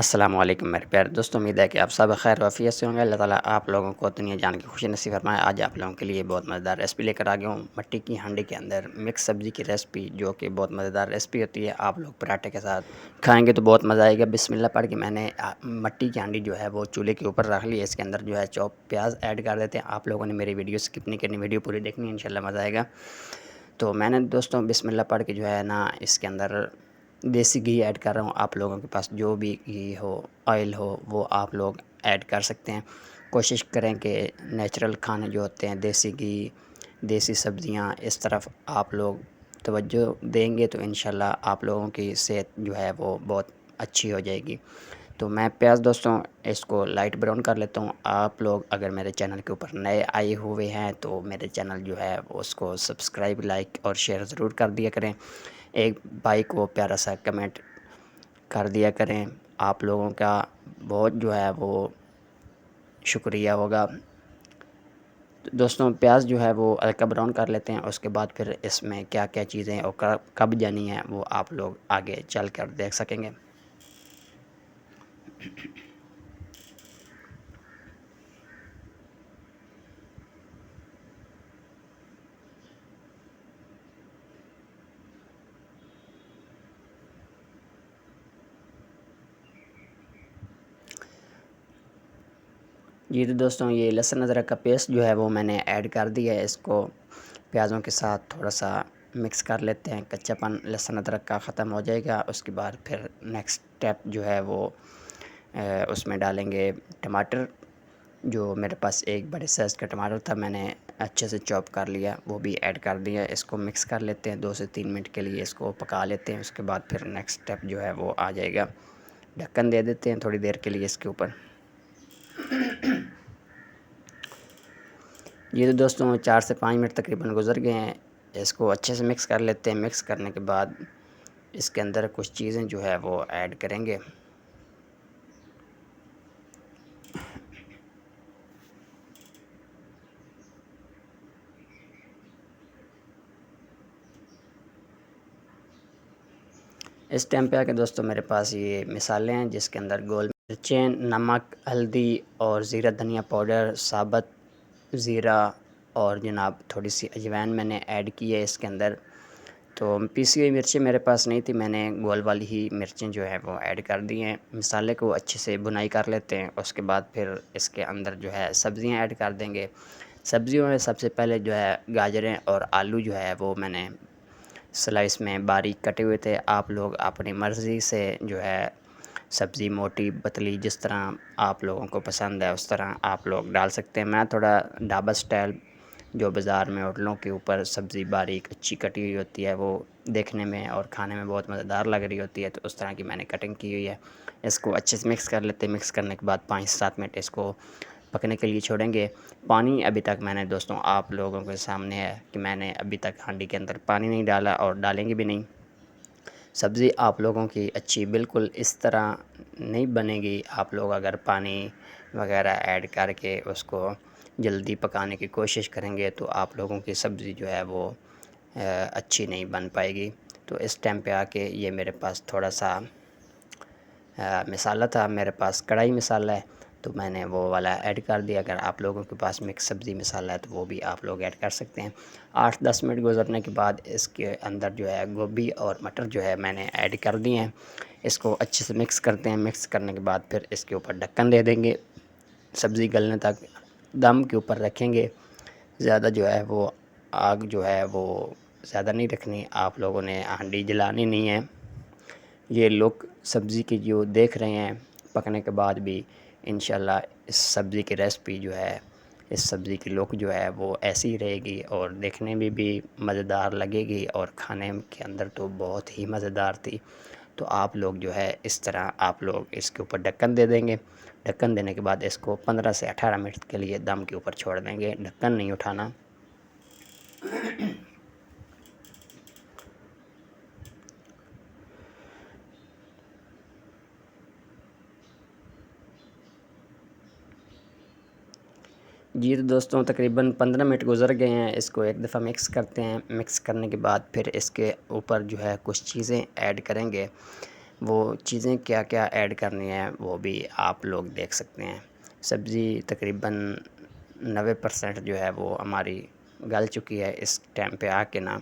السلام علیکم میرے پیارے دوستوں، امید ہے کہ آپ سب خیر و عافیت سے ہوں گے۔ اللہ تعالیٰ آپ لوگوں کو دنیا جان کی خوشی نصیب فرمائے۔ آج آپ لوگوں کے لیے بہت مزیدار ریسپی لے کر آ گیا ہوں، مٹی کی ہانڈی کے اندر مکس سبزی کی ریسپی، جو کہ بہت مزیدار ریسپی ہوتی ہے۔ آپ لوگ پراٹھے کے ساتھ کھائیں گے تو بہت مزہ آئے گا۔ بسم اللہ پڑھ کے میں نے مٹی کی ہانڈی جو ہے وہ چولہے کے اوپر رکھ لی ہے۔ اس کے اندر جو ہے چوپ پیاز ایڈ کر دیتے ہیں۔ آپ لوگوں نے میری ویڈیو اسکپ نہیں کرنی، ویڈیو پوری دیکھنی ہے، انشاءاللہ مزہ آئے گا۔ تو میں نے دوستوں بسم اللہ پڑھ کے جو ہے نا اس کے اندر دیسی گھی ایڈ کر رہا ہوں۔ آپ لوگوں کے پاس جو بھی گھی ہو، آئل ہو، وہ آپ لوگ ایڈ کر سکتے ہیں۔ کوشش کریں کہ نیچرل کھانے جو ہوتے ہیں، دیسی گھی، دیسی سبزیاں، اس طرف آپ لوگ توجہ دیں گے تو انشاءاللہ آپ لوگوں کی صحت جو ہے وہ بہت اچھی ہو جائے گی۔ تو میں پیاز دوستوں اس کو لائٹ براؤن کر لیتا ہوں۔ آپ لوگ اگر میرے چینل کے اوپر نئے آئے ہوئے ہیں تو میرے چینل جو ہے اس کو سبسکرائب، لائک اور شیئر ضرور کر دیا کریں۔ ایک بھائی کو پیارا سا کمنٹ کر دیا کریں۔ آپ لوگوں کا بہت جو ہے وہ شکریہ ہوگا۔ دوستوں پیاز جو ہے وہ ہلکا براؤن کر لیتے ہیں، اس کے بعد پھر اس میں کیا کیا چیزیں اور کب جانی ہیں وہ آپ لوگ آگے چل کر دیکھ سکیں گے۔ جی تو دوستوں یہ لہسن ادرک کا پیسٹ جو ہے وہ میں نے ایڈ کر دیا ہے۔ اس کو پیازوں کے ساتھ تھوڑا سا مکس کر لیتے ہیں، کچا پن لہسن ادرک کا ختم ہو جائے گا۔ اس کے بعد پھر نیکسٹ اسٹیپ جو ہے وہ اس میں ڈالیں گے ٹماٹر، جو میرے پاس ایک بڑے سائز کا ٹماٹر تھا، میں نے اچھے سے چاپ کر لیا، وہ بھی ایڈ کر دیا۔ اس کو مکس کر لیتے ہیں، 2 سے 3 منٹ کے لیے اس کو پکا لیتے ہیں۔ اس کے بعد پھر نیکسٹ اسٹیپ جو ہے وہ آ جائے گا، ڈھکن دے دیتے ہیں تھوڑی دیر کے لیے اس کے اوپر۔ یہ تو دوستوں 4 سے 5 منٹ تقریباً گزر گئے ہیں۔ اس کو اچھے سے مکس کر لیتے ہیں۔ مکس کرنے کے بعد اس کے اندر کچھ چیزیں جو ہے وہ ایڈ کریں گے۔ اس ٹائم پہ آ کے دوستوں میرے پاس یہ مثالیں ہیں، جس کے اندر گول مرچیں، نمک، ہلدی اور زیرہ دھنیا پاؤڈر، ثابت زیرہ اور جناب تھوڑی سی اجوائن میں نے ایڈ کی ہے اس کے اندر۔ تو پیسی ہوئی مرچیں میرے پاس نہیں تھی، میں نے گول والی ہی مرچیں جو ہے وہ ایڈ کر دی ہیں۔ مسالے کو اچھے سے بنائی کر لیتے ہیں۔ اس کے بعد پھر اس کے اندر جو ہے سبزیاں ایڈ کر دیں گے۔ سبزیوں میں سب سے پہلے جو ہے گاجریں اور آلو جو ہے وہ میں نے سلائس میں باریک کٹے ہوئے تھے۔ آپ لوگ اپنی مرضی سے جو ہے سبزی موٹی پتلی جس طرح آپ لوگوں کو پسند ہے اس طرح آپ لوگ ڈال سکتے ہیں۔ میں تھوڑا ڈھابا سٹائل، جو بازار میں ہوٹلوں کے اوپر سبزی باریک اچھی کٹی ہوئی ہوتی ہے، وہ دیکھنے میں اور کھانے میں بہت مزیدار لگ رہی ہوتی ہے، تو اس طرح کی میں نے کٹنگ کی ہوئی ہے۔ اس کو اچھے سے مکس کر لیتے ہیں۔ مکس کرنے کے بعد 5 سے 7 منٹ اس کو پکنے کے لیے چھوڑیں گے۔ پانی ابھی تک میں نے دوستوں آپ لوگوں کے سامنے ہے کہ میں نے ابھی تک ہانڈی کے اندر پانی نہیں ڈالا اور ڈالیں گے بھی نہیں۔ سبزی آپ لوگوں کی اچھی بالکل اس طرح نہیں بنے گی۔ آپ لوگ اگر پانی وغیرہ ایڈ کر کے اس کو جلدی پکانے کی کوشش کریں گے تو آپ لوگوں کی سبزی جو ہے وہ اچھی نہیں بن پائے گی۔ تو اس ٹائم پہ آ کے یہ میرے پاس تھوڑا سا مسالہ تھا، میرے پاس کڑھائی مسالہ ہے تو میں نے وہ والا ایڈ کر دیا۔ اگر آپ لوگوں کے پاس مکس سبزی مسالہ ہے تو وہ بھی آپ لوگ ایڈ کر سکتے ہیں۔ 8-10 منٹ گزرنے کے بعد اس کے اندر جو ہے گوبھی اور مٹر جو ہے میں نے ایڈ کر دیے ہیں۔ اس کو اچھے سے مکس کرتے ہیں۔ مکس کرنے کے بعد پھر اس کے اوپر ڈھکن دے دیں گے، سبزی گلنے تک دم کے اوپر رکھیں گے۔ زیادہ جو ہے وہ آگ جو ہے وہ زیادہ نہیں رکھنی، آپ لوگوں نے ہانڈی جلانی نہیں ہے۔ یہ لک سبزی کی جو دیکھ رہے ہیں پکنے کے بعد بھی انشاءاللہ اس سبزی کی ریسپی جو ہے، اس سبزی کی لک جو ہے وہ ایسی رہے گی اور دیکھنے میں بھی مزیدار لگے گی اور کھانے کے اندر تو بہت ہی مزیدار تھی۔ تو آپ لوگ جو ہے اس طرح آپ لوگ اس کے اوپر ڈھکن دے دیں گے۔ ڈھکن دینے کے بعد اس کو 15 سے 18 منٹ کے لیے دم کے اوپر چھوڑ دیں گے، ڈھکن نہیں اٹھانا۔ جی تو دوستوں تقریباً 15 منٹ گزر گئے ہیں۔ اس کو ایک دفعہ مکس کرتے ہیں۔ مکس کرنے کے بعد پھر اس کے اوپر جو ہے کچھ چیزیں ایڈ کریں گے۔ وہ چیزیں کیا کیا ایڈ کرنی ہیں وہ بھی آپ لوگ دیکھ سکتے ہیں۔ سبزی تقریباً 90% جو ہے وہ ہماری گل چکی ہے۔ اس ٹائم پہ آ کے نا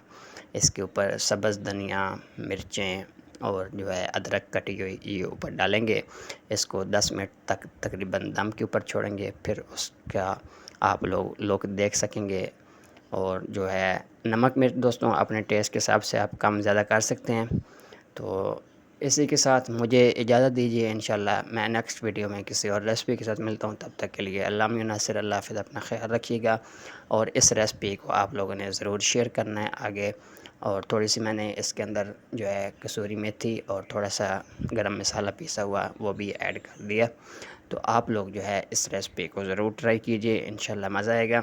اس کے اوپر سبز دھنیا، مرچیں اور جو ہے ادرک کٹی ہوئی یہ اوپر ڈالیں گے۔ اس کو 10 منٹ تک تقریباً دم کے اوپر چھوڑیں گے، پھر اس کا آپ لوگ دیکھ سکیں گے۔ اور جو ہے نمک مرچ دوستوں اپنے ٹیسٹ کے حساب سے آپ کم زیادہ کر سکتے ہیں۔ تو اسی کے ساتھ مجھے اجازت دیجیے، انشاءاللہ میں نیکسٹ ویڈیو میں کسی اور ریسپی کے ساتھ ملتا ہوں۔ تب تک کے لیے اللہ ناصر، اللہ حافظ، اپنا خیال رکھیے گا، اور اس ریسپی کو آپ لوگوں نے ضرور شیئر کرنا ہے آگے۔ اور تھوڑی سی میں نے اس کے اندر جو ہے کسوری میتھی اور تھوڑا سا گرم مسالہ پیسا ہوا وہ بھی ایڈ کر دیا۔ تو آپ لوگ جو ہے اس ریسپی کو ضرور ٹرائی کیجیے، انشاءاللہ مزہ آئے گا۔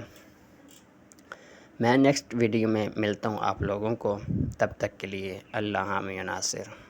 میں نیکسٹ ویڈیو میں ملتا ہوں آپ لوگوں کو، تب تک کے لیے اللہ ناصر۔